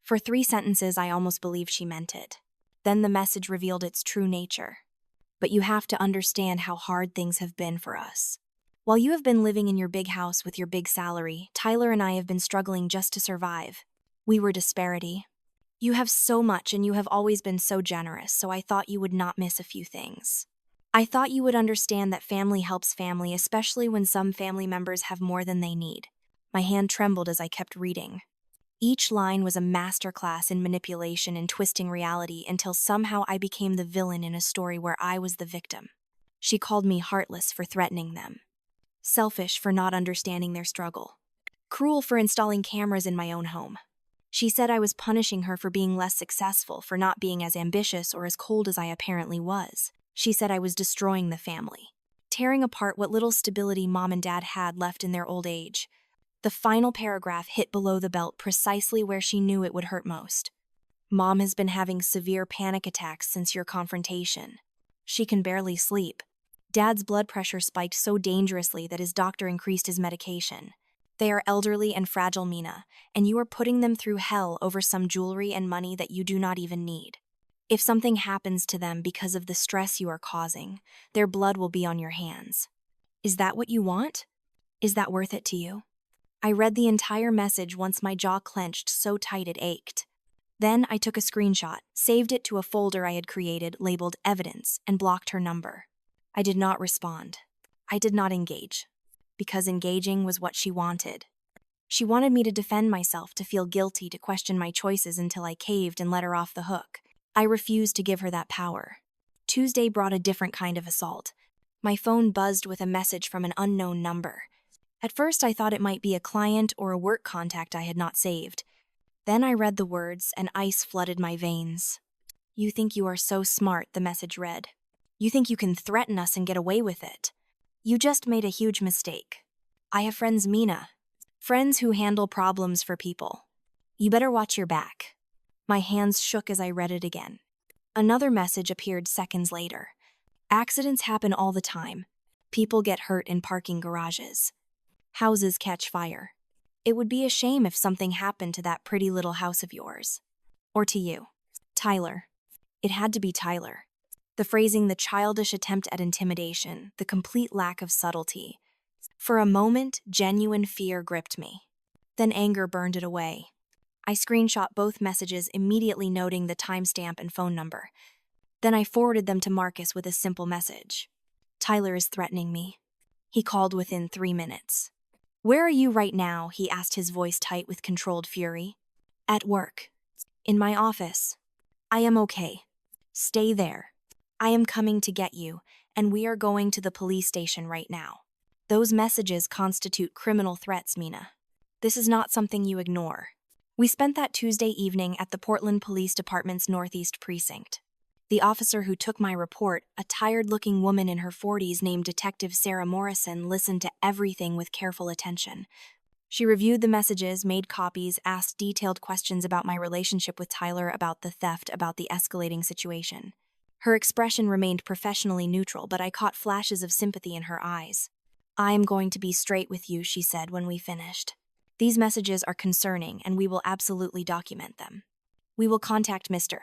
For 3 sentences, I almost believed she meant it. Then the message revealed its true nature. But you have to understand how hard things have been for us. While you have been living in your big house with your big salary, Tyler and I have been struggling just to survive. We were disparity. You have so much and you have always been so generous, so I thought you would not miss a few things. I thought you would understand that family helps family, especially when some family members have more than they need. My hand trembled as I kept reading. Each line was a masterclass in manipulation and twisting reality until somehow I became the villain in a story where I was the victim. She called me heartless for threatening them, selfish for not understanding their struggle, cruel for installing cameras in my own home. She said I was punishing her for being less successful, for not being as ambitious or as cold as I apparently was. She said I was destroying the family, tearing apart what little stability Mom and Dad had left in their old age. The final paragraph hit below the belt precisely where she knew it would hurt most. Mom has been having severe panic attacks since your confrontation. She can barely sleep. Dad's blood pressure spiked so dangerously that his doctor increased his medication. They are elderly and fragile, Mina, and you are putting them through hell over some jewelry and money that you do not even need. If something happens to them because of the stress you are causing, their blood will be on your hands. Is that what you want? Is that worth it to you? I read the entire message once my jaw clenched so tight it ached. Then I took a screenshot, saved it to a folder I had created labeled Evidence, and blocked her number. I did not respond. I did not engage. Because engaging was what she wanted. She wanted me to defend myself, to feel guilty, to question my choices until I caved and let her off the hook. I refused to give her that power. Tuesday brought a different kind of assault. My phone buzzed with a message from an unknown number. At first, I thought it might be a client or a work contact I had not saved. Then I read the words, and ice flooded my veins. You think you are so smart, the message read. You think you can threaten us and get away with it. You just made a huge mistake. I have friends, Mina. Friends who handle problems for people. You better watch your back. My hands shook as I read it again. Another message appeared seconds later. Accidents happen all the time. People get hurt in parking garages. Houses catch fire. It would be a shame if something happened to that pretty little house of yours. Or to you. Tyler. It had to be Tyler. The phrasing, the childish attempt at intimidation, the complete lack of subtlety. For a moment, genuine fear gripped me. Then anger burned it away. I screenshot both messages, immediately noting the timestamp and phone number. Then I forwarded them to Marcus with a simple message. Tyler is threatening me. He called within 3 minutes. Where are you right now? He asked, his voice tight with controlled fury. At work. In my office. I am okay. Stay there. I am coming to get you, and we are going to the police station right now. Those messages constitute criminal threats, Mina. This is not something you ignore. We spent that Tuesday evening at the Portland Police Department's Northeast Precinct. The officer who took my report, a tired-looking woman in her 40s named Detective Sarah Morrison, listened to everything with careful attention. She reviewed the messages, made copies, asked detailed questions about my relationship with Tyler, about the theft, about the escalating situation. Her expression remained professionally neutral, but I caught flashes of sympathy in her eyes. I am going to be straight with you, she said when we finished. These messages are concerning, and we will absolutely document them. We will contact Mr.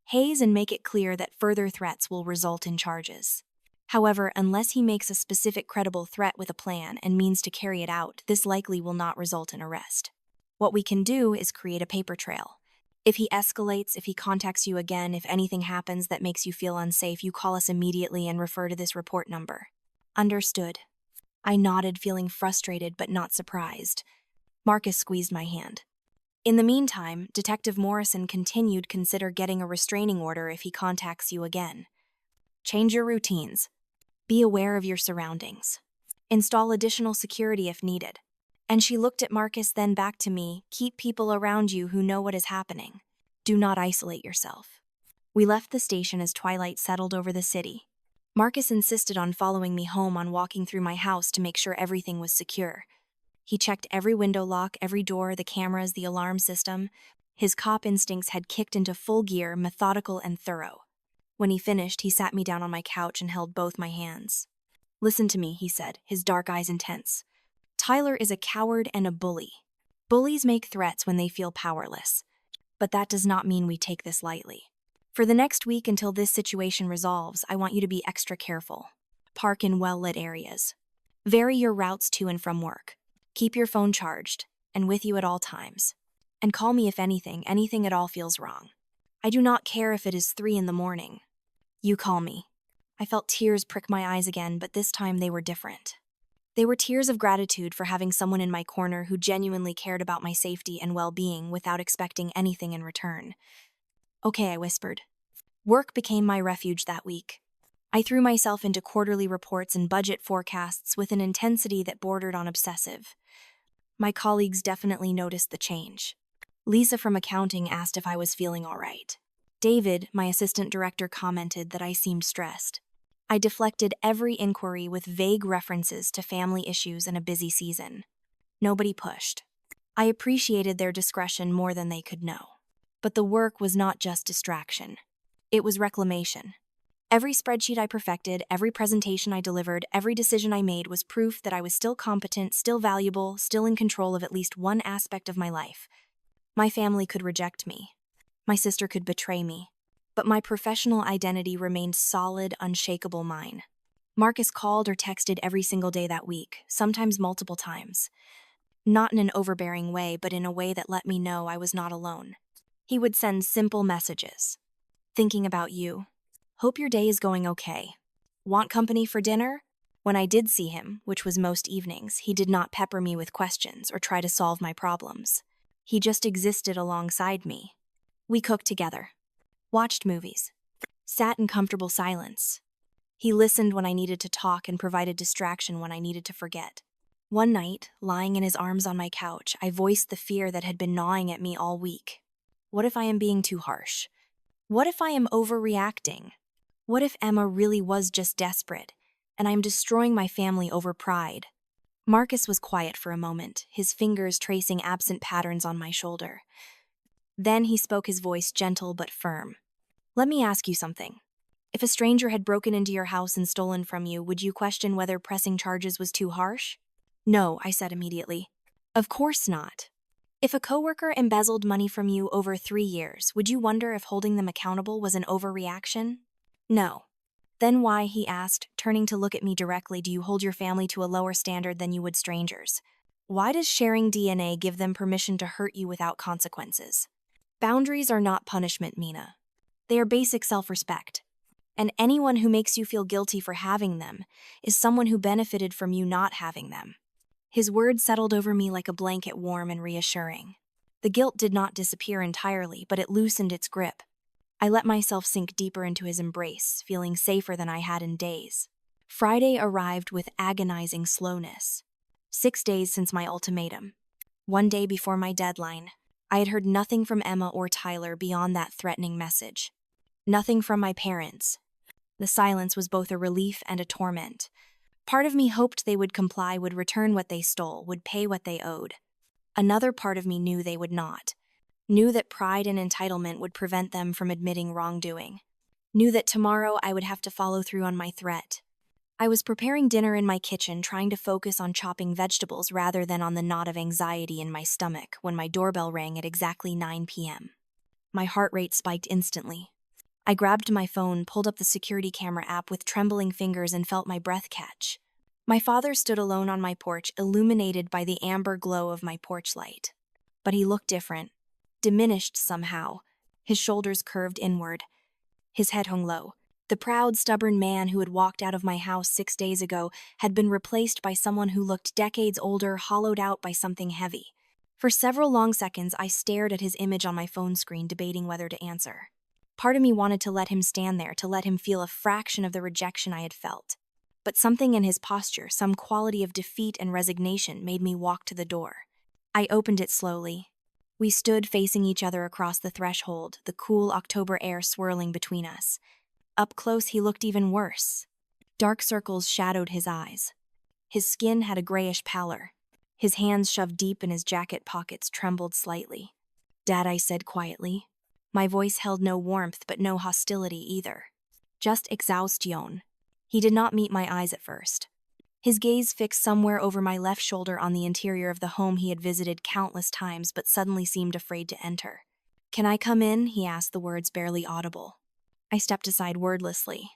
Hayes and make it clear that further threats will result in charges. However, unless he makes a specific credible threat with a plan and means to carry it out, this likely will not result in arrest. What we can do is create a paper trail. If he escalates, if he contacts you again, if anything happens that makes you feel unsafe, you call us immediately and refer to this report number." "Understood." I nodded, feeling frustrated but not surprised. Marcus squeezed my hand. "In the meantime, Detective Morrison continued, consider getting a restraining order if he contacts you again. Change your routines. Be aware of your surroundings. Install additional security if needed." And she looked at Marcus, then back to me. "Keep people around you who know what is happening. Do not isolate yourself." We left the station as twilight settled over the city. Marcus insisted on following me home, on walking through my house to make sure everything was secure. He checked every window lock, every door, the cameras, the alarm system. His cop instincts had kicked into full gear, methodical and thorough. When he finished, he sat me down on my couch and held both my hands. "Listen to me," he said, his dark eyes intense. "Tyler is a coward and a bully. Bullies make threats when they feel powerless. But that does not mean we take this lightly. For the next week until this situation resolves, I want you to be extra careful. Park in well-lit areas. Vary your routes to and from work. Keep your phone charged and with you at all times. And call me if anything at all feels wrong. I do not care if it is 3 a.m. You call me." I felt tears prick my eyes again, but this time they were different. They were tears of gratitude for having someone in my corner who genuinely cared about my safety and well-being without expecting anything in return. "Okay," I whispered. Work became my refuge that week. I threw myself into quarterly reports and budget forecasts with an intensity that bordered on obsessive. My colleagues definitely noticed the change. Lisa from accounting asked if I was feeling all right. David, my assistant director, commented that I seemed stressed. I deflected every inquiry with vague references to family issues and a busy season. Nobody pushed. I appreciated their discretion more than they could know. But the work was not just distraction. It was reclamation. Every spreadsheet I perfected, every presentation I delivered, every decision I made was proof that I was still competent, still valuable, still in control of at least one aspect of my life. My family could reject me. My sister could betray me. But my professional identity remained solid, unshakable mine. Marcus called or texted every single day that week, sometimes multiple times. Not in an overbearing way, but in a way that let me know I was not alone. He would send simple messages. "Thinking about you. Hope your day is going okay. Want company for dinner?" When I did see him, which was most evenings, he did not pepper me with questions or try to solve my problems. He just existed alongside me. We cooked together, watched movies, sat in comfortable silence. He listened when I needed to talk and provided distraction when I needed to forget. One night, lying in his arms on my couch, I voiced the fear that had been gnawing at me all week. What if I am being too harsh? What if I am overreacting? What if Emma really was just desperate, and I am destroying my family over pride? Marcus was quiet for a moment, his fingers tracing absent patterns on my shoulder. Then he spoke, his voice gentle but firm. "Let me ask you something. If a stranger had broken into your house and stolen from you, would you question whether pressing charges was too harsh?" "No," I said immediately. "Of course not. If a coworker embezzled money from you over 3 years, would you wonder if holding them accountable was an overreaction?" "No." "Then why," he asked, turning to look at me directly, "do you hold your family to a lower standard than you would strangers? Why does sharing DNA give them permission to hurt you without consequences?" Boundaries are not punishment, Mina. They are basic self-respect. And anyone who makes you feel guilty for having them is someone who benefited from you not having them. His words settled over me like a blanket, warm and reassuring. The guilt did not disappear entirely, but it loosened its grip. I let myself sink deeper into his embrace, feeling safer than I had in days. Friday arrived with agonizing slowness. 6 days since my ultimatum. 1 day before my deadline, I had heard nothing from Emma or Tyler beyond that threatening message. Nothing from my parents. The silence was both a relief and a torment. Part of me hoped they would comply, would return what they stole, would pay what they owed. Another part of me knew they would not. Knew that pride and entitlement would prevent them from admitting wrongdoing. Knew that tomorrow I would have to follow through on my threat. I was preparing dinner in my kitchen, trying to focus on chopping vegetables rather than on the knot of anxiety in my stomach when my doorbell rang at exactly 9 p.m. My heart rate spiked instantly. I grabbed my phone, pulled up the security camera app with trembling fingers, and felt my breath catch. My father stood alone on my porch, illuminated by the amber glow of my porch light. But he looked different. diminished somehow. His shoulders curved inward. His head hung low. The proud, stubborn man who had walked out of my house 6 days ago had been replaced by someone who looked decades older, hollowed out by something heavy. For several long seconds, I stared at his image on my phone screen, debating whether to answer. Part of me wanted to let him stand there, to let him feel a fraction of the rejection I had felt. But something in his posture, some quality of defeat and resignation, made me walk to the door. I opened it slowly. We stood facing each other across the threshold, the cool October air swirling between us. Up close, he looked even worse. Dark circles shadowed his eyes. His skin had a grayish pallor. His hands, shoved deep in his jacket pockets, trembled slightly. "Dad," I said quietly. My voice held no warmth, but no hostility either. Just exhaustion. He did not meet my eyes at first. His gaze fixed somewhere over my left shoulder on the interior of the home he had visited countless times but suddenly seemed afraid to enter. "Can I come in?" he asked, the words barely audible. I stepped aside wordlessly.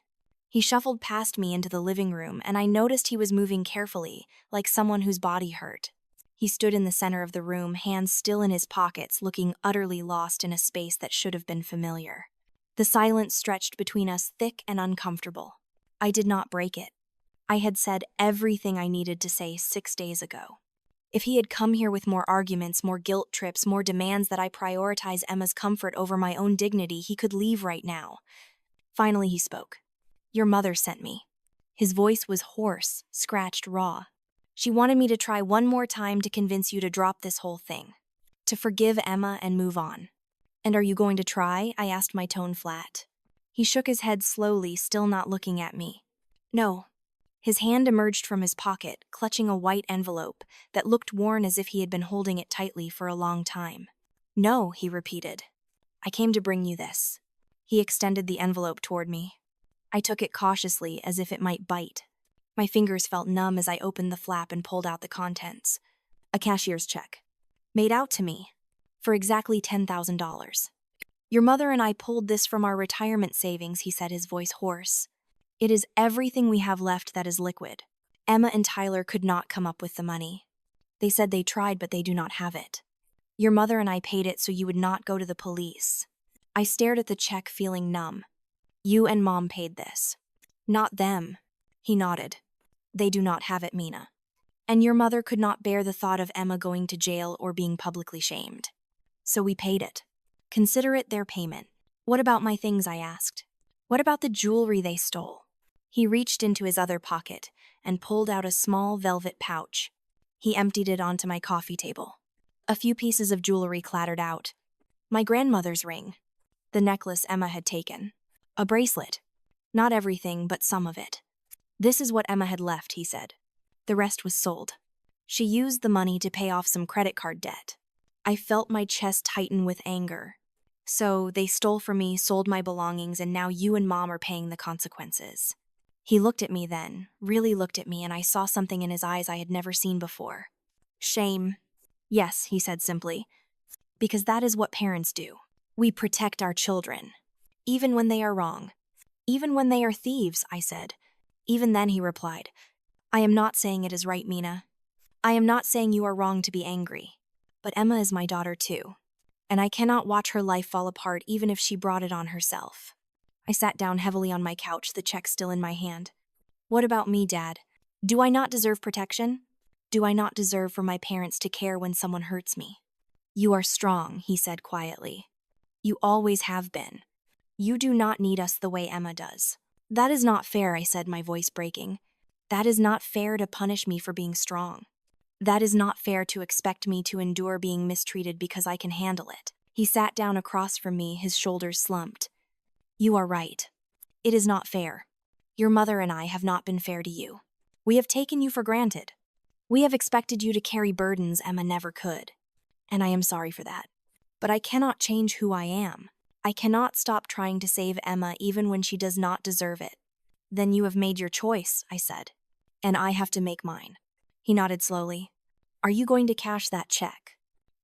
He shuffled past me into the living room, and I noticed he was moving carefully, like someone whose body hurt. He stood in the center of the room, hands still in his pockets, looking utterly lost in a space that should have been familiar. The silence stretched between us, thick and uncomfortable. I did not break it. I had said everything I needed to say 6 days ago. If he had come here with more arguments, more guilt trips, more demands that I prioritize Emma's comfort over my own dignity, he could leave right now. Finally, he spoke. "Your mother sent me." His voice was hoarse, scratched, raw. "She wanted me to try one more time to convince you to drop this whole thing, to forgive Emma and move on." "And are you going to try?" I asked, my tone flat. He shook his head slowly, still not looking at me. "No." His hand emerged from his pocket, clutching a white envelope that looked worn as if he had been holding it tightly for a long time. "No," he repeated. "I came to bring you this." He extended the envelope toward me. I took it cautiously, as if it might bite. My fingers felt numb as I opened the flap and pulled out the contents. A cashier's check. Made out to me. For exactly $10,000. "Your mother and I pulled this from our retirement savings," he said, his voice hoarse. "It is everything we have left that is liquid. Emma and Tyler could not come up with the money. They said they tried, but they do not have it. Your mother and I paid it so you would not go to the police." I stared at the check, feeling numb. "You and Mom paid this." "Not them." He nodded. "They do not have it, Mina. And your mother could not bear the thought of Emma going to jail or being publicly shamed. So we paid it. Consider it their payment." "What about my things?" I asked. "What about the jewelry they stole?" He reached into his other pocket and pulled out a small velvet pouch. He emptied it onto my coffee table. A few pieces of jewelry clattered out. My grandmother's ring. The necklace Emma had taken. A bracelet. Not everything, but some of it. "This is what Emma had left," he said. "The rest was sold. She used the money to pay off some credit card debt." I felt my chest tighten with anger. "So they stole from me, sold my belongings, and now you and Mom are paying the consequences." He looked at me then, really looked at me, and I saw something in his eyes I had never seen before. "Shame." "Yes," he said simply. "Because that is what parents do. We protect our children. Even when they are wrong. Even when they are thieves," I said. "Even then," he replied. "I am not saying it is right, Mina. I am not saying you are wrong to be angry. But Emma is my daughter too. And I cannot watch her life fall apart even if she brought it on herself." I sat down heavily on my couch, the check still in my hand. "What about me, Dad? Do I not deserve protection? Do I not deserve for my parents to care when someone hurts me?" "You are strong," he said quietly. "You always have been. You do not need us the way Emma does." "That is not fair," I said, my voice breaking. "That is not fair to punish me for being strong. That is not fair to expect me to endure being mistreated because I can handle it." He sat down across from me, his shoulders slumped. "You are right. It is not fair. Your mother and I have not been fair to you. We have taken you for granted. We have expected you to carry burdens Emma never could. And I am sorry for that. But I cannot change who I am. I cannot stop trying to save Emma even when she does not deserve it." "Then you have made your choice," I said. "And I have to make mine." He nodded slowly. "Are you going to cash that check?"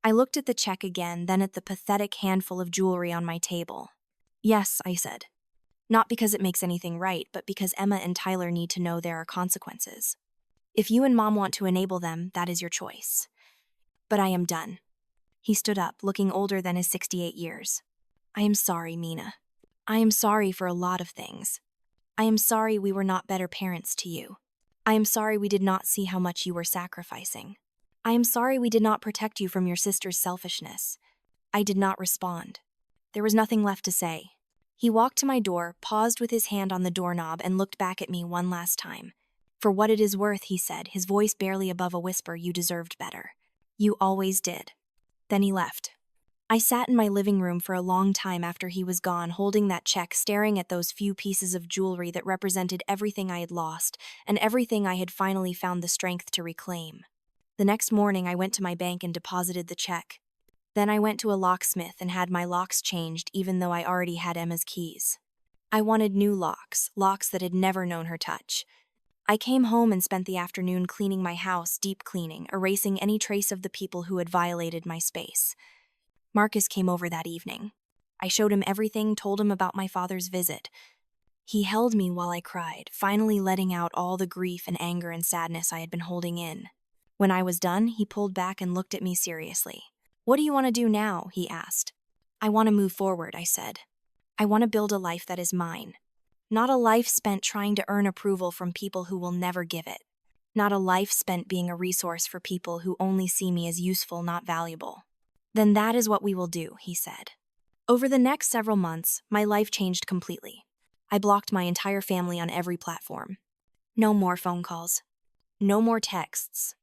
I looked at the check again, then at the pathetic handful of jewelry on my table. "Yes," I said. "Not because it makes anything right, but because Emma and Tyler need to know there are consequences. If you and Mom want to enable them, that is your choice. But I am done. He stood up, looking older than his 68 years. I am sorry, Mina. I am sorry for a lot of things. I am sorry we were not better parents to you. I am sorry we did not see how much you were sacrificing. I am sorry we did not protect you from your sister's selfishness. I did not respond. There was nothing left to say. He walked to my door, paused with his hand on the doorknob, and looked back at me one last time. For what it is worth, he said, his voice barely above a whisper, you deserved better. You always did. Then he left. I sat in my living room for a long time after he was gone, holding that check, staring at those few pieces of jewelry that represented everything I had lost and everything I had finally found the strength to reclaim. The next morning, I went to my bank and deposited the check. Then I went to a locksmith and had my locks changed, even though I already had Emma's keys. I wanted new locks, locks that had never known her touch. I came home and spent the afternoon cleaning my house, deep cleaning, erasing any trace of the people who had violated my space. Marcus came over that evening. I showed him everything, told him about my father's visit. He held me while I cried, finally letting out all the grief and anger and sadness I had been holding in. When I was done, he pulled back and looked at me seriously. What do you want to do now? He asked. I want to move forward, I said. I want to build a life that is mine. Not a life spent trying to earn approval from people who will never give it. Not a life spent being a resource for people who only see me as useful, not valuable. Then that is what we will do, he said. Over the next several months, my life changed completely. I blocked my entire family on every platform. No more phone calls. No more texts.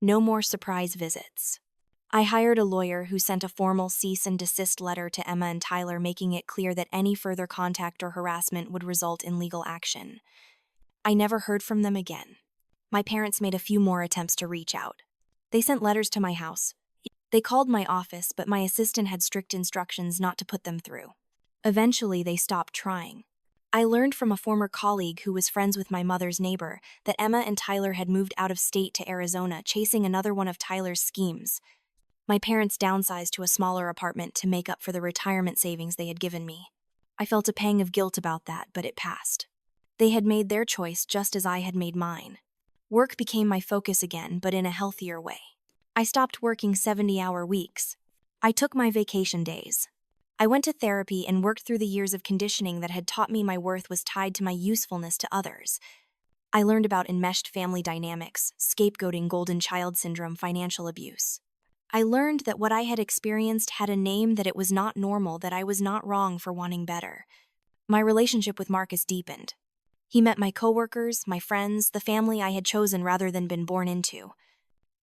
No more surprise visits. I hired a lawyer who sent a formal cease and desist letter to Emma and Tyler, making it clear that any further contact or harassment would result in legal action. I never heard from them again. My parents made a few more attempts to reach out. They sent letters to my house. They called my office, but my assistant had strict instructions not to put them through. Eventually, they stopped trying. I learned from a former colleague who was friends with my mother's neighbor that Emma and Tyler had moved out of state to Arizona, chasing another one of Tyler's schemes. My parents downsized to a smaller apartment to make up for the retirement savings they had given me. I felt a pang of guilt about that, but it passed. They had made their choice just as I had made mine. Work became my focus again, but in a healthier way. I stopped working 70-hour weeks. I took my vacation days. I went to therapy and worked through the years of conditioning that had taught me my worth was tied to my usefulness to others. I learned about enmeshed family dynamics, scapegoating, golden child syndrome, financial abuse. I learned that what I had experienced had a name, that it was not normal, that I was not wrong for wanting better. My relationship with Marcus deepened. He met my coworkers, my friends, the family I had chosen rather than been born into.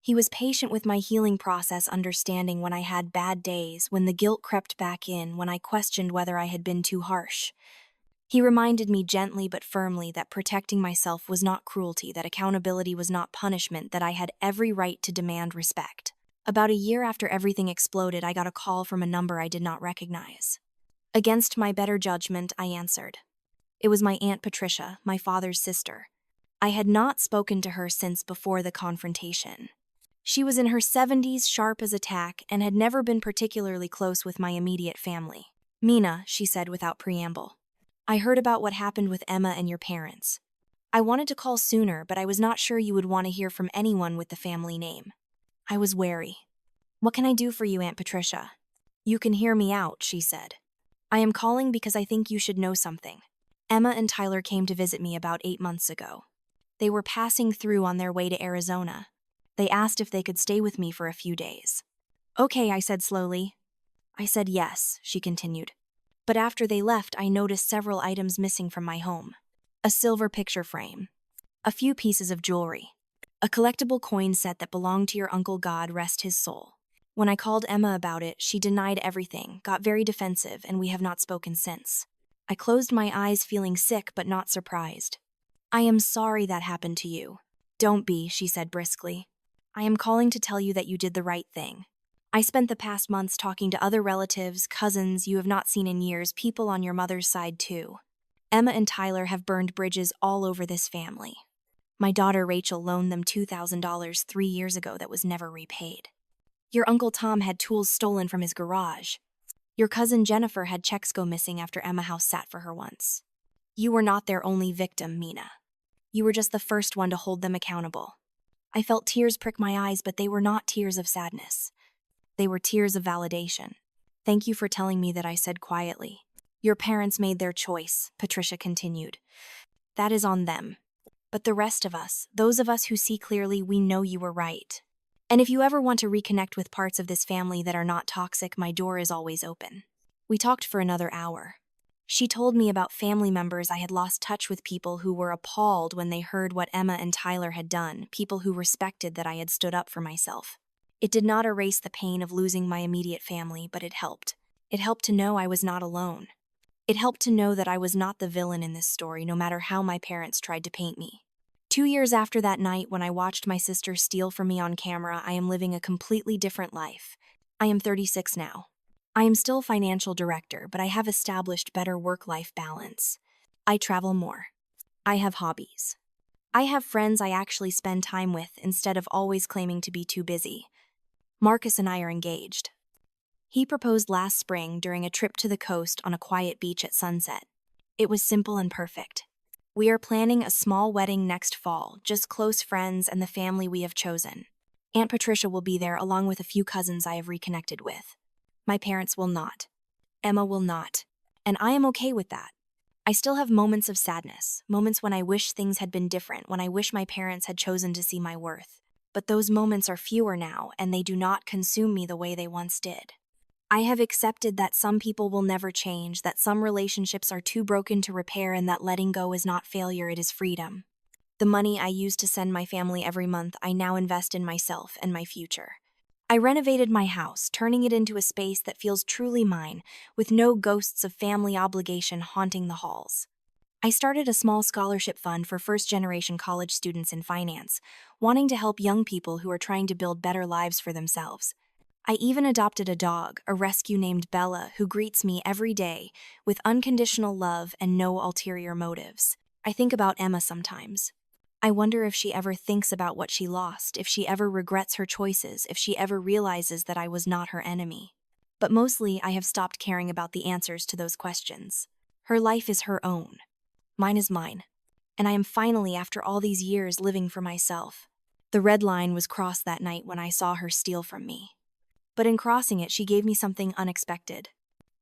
He was patient with my healing process, understanding when I had bad days, when the guilt crept back in, when I questioned whether I had been too harsh. He reminded me gently but firmly that protecting myself was not cruelty, that accountability was not punishment, that I had every right to demand respect. About a year after everything exploded, I got a call from a number I did not recognize. Against my better judgment, I answered. It was my Aunt Patricia, my father's sister. I had not spoken to her since before the confrontation. She was in her 70s, sharp as a tack, and had never been particularly close with my immediate family. Mina, she said without preamble. I heard about what happened with Emma and your parents. I wanted to call sooner, but I was not sure you would want to hear from anyone with the family name. I was wary. What can I do for you, Aunt Patricia? You can hear me out, she said. I am calling because I think you should know something. Emma and Tyler came to visit me about 8 months ago. They were passing through on their way to Arizona. They asked if they could stay with me for a few days. Okay, I said slowly. I said yes, she continued. But after they left, I noticed several items missing from my home. A silver picture frame. A few pieces of jewelry. A collectible coin set that belonged to your uncle, God rest his soul. When I called Emma about it, she denied everything, got very defensive, and we have not spoken since. I closed my eyes, feeling sick but not surprised. I am sorry that happened to you. Don't be, she said briskly. I am calling to tell you that you did the right thing. I spent the past months talking to other relatives, cousins you have not seen in years, people on your mother's side too. Emma and Tyler have burned bridges all over this family. My daughter Rachel loaned them $2,000 3 years ago that was never repaid. Your Uncle Tom had tools stolen from his garage. Your cousin Jennifer had checks go missing after Emma House sat for her once. You were not their only victim, Mina. You were just the first one to hold them accountable. I felt tears prick my eyes, but they were not tears of sadness. They were tears of validation. "Thank you for telling me that," I said quietly. "Your parents made their choice," Patricia continued. "That is on them. But the rest of us, those of us who see clearly, we know you were right. And if you ever want to reconnect with parts of this family that are not toxic, my door is always open." We talked for another hour. She told me about family members I had lost touch with, people who were appalled when they heard what Emma and Tyler had done, people who respected that I had stood up for myself. It did not erase the pain of losing my immediate family, but it helped. It helped to know I was not alone. It helped to know that I was not the villain in this story, no matter how my parents tried to paint me. 2 years after that night, when I watched my sister steal from me on camera, I am living a completely different life. I am 36 now. I am still financial director, but I have established better work-life balance. I travel more. I have hobbies. I have friends I actually spend time with instead of always claiming to be too busy. Marcus and I are engaged. He proposed last spring during a trip to the coast on a quiet beach at sunset. It was simple and perfect. We are planning a small wedding next fall, just close friends and the family we have chosen. Aunt Patricia will be there, along with a few cousins I have reconnected with. My parents will not. Emma will not. And I am okay with that. I still have moments of sadness, moments when I wish things had been different, when I wish my parents had chosen to see my worth. But those moments are fewer now, and they do not consume me the way they once did. I have accepted that some people will never change, that some relationships are too broken to repair, and that letting go is not failure, it is freedom. The money I use to send my family every month, I now invest in myself and my future. I renovated my house, turning it into a space that feels truly mine, with no ghosts of family obligation haunting the halls. I started a small scholarship fund for first-generation college students in finance, wanting to help young people who are trying to build better lives for themselves. I even adopted a dog, a rescue named Bella, who greets me every day with unconditional love and no ulterior motives. I think about Emma sometimes. I wonder if she ever thinks about what she lost, if she ever regrets her choices, if she ever realizes that I was not her enemy. But mostly, I have stopped caring about the answers to those questions. Her life is her own. Mine is mine. And I am finally, after all these years, living for myself. The red line was crossed that night when I saw her steal from me. But in crossing it, she gave me something unexpected.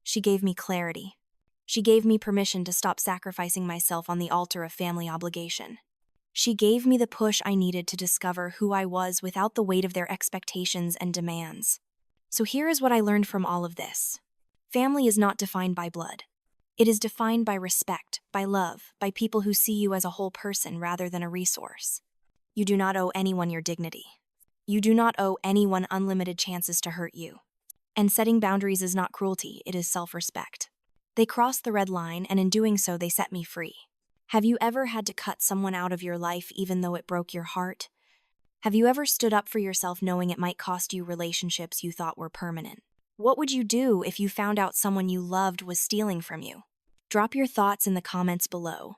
She gave me clarity. She gave me permission to stop sacrificing myself on the altar of family obligation. She gave me the push I needed to discover who I was without the weight of their expectations and demands. So here is what I learned from all of this. Family is not defined by blood. It is defined by respect, by love, by people who see you as a whole person rather than a resource. You do not owe anyone your dignity. You do not owe anyone unlimited chances to hurt you. And setting boundaries is not cruelty, it is self-respect. They crossed the red line, and in doing so, they set me free. Have you ever had to cut someone out of your life even though it broke your heart? Have you ever stood up for yourself knowing it might cost you relationships you thought were permanent? What would you do if you found out someone you loved was stealing from you? Drop your thoughts in the comments below.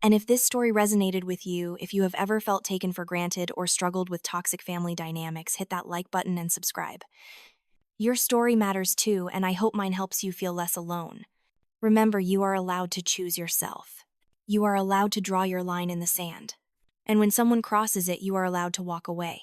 And if this story resonated with you, if you have ever felt taken for granted or struggled with toxic family dynamics, hit that like button and subscribe. Your story matters too, and I hope mine helps you feel less alone. Remember, you are allowed to choose yourself. You are allowed to draw your line in the sand. And when someone crosses it, you are allowed to walk away.